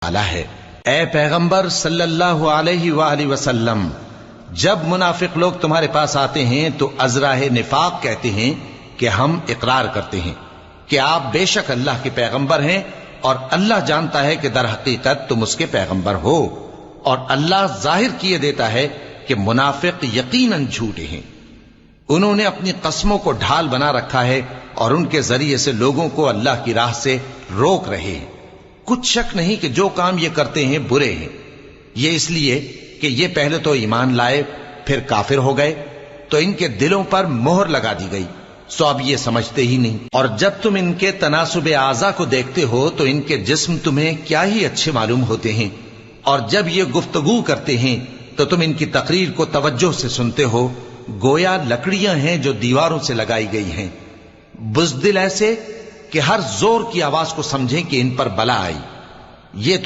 تعالی ہے۔ اے پیغمبر صلی اللہ علیہ وآلہ وسلم، جب منافق لوگ تمہارے پاس آتے ہیں تو ازراہ نفاق کہتے ہیں کہ ہم اقرار کرتے ہیں کہ آپ بے شک اللہ کے پیغمبر ہیں، اور اللہ جانتا ہے کہ در حقیقت تم اس کے پیغمبر ہو، اور اللہ ظاہر کیے دیتا ہے کہ منافق یقیناً جھوٹے ہیں۔ انہوں نے اپنی قسموں کو ڈھال بنا رکھا ہے اور ان کے ذریعے سے لوگوں کو اللہ کی راہ سے روک رہے ہیں۔ کچھ شک نہیں کہ جو کام یہ کرتے ہیں برے ہیں، یہ اس لیے کہ یہ پہلے تو ایمان لائے پھر کافر ہو گئے، تو ان کے دلوں پر مہر لگا دی گئی، سو اب یہ سمجھتے ہی نہیں۔ اور جب تم ان کے تناسب اعضاء کو دیکھتے ہو تو ان کے جسم تمہیں کیا ہی اچھے معلوم ہوتے ہیں، اور جب یہ گفتگو کرتے ہیں تو تم ان کی تقریر کو توجہ سے سنتے ہو، گویا لکڑیاں ہیں جو دیواروں سے لگائی گئی ہیں، بزدل ایسے کہ ہر زور کی آواز کو سمجھیں کہ ان پر بلا آئی۔ یہ تمہارے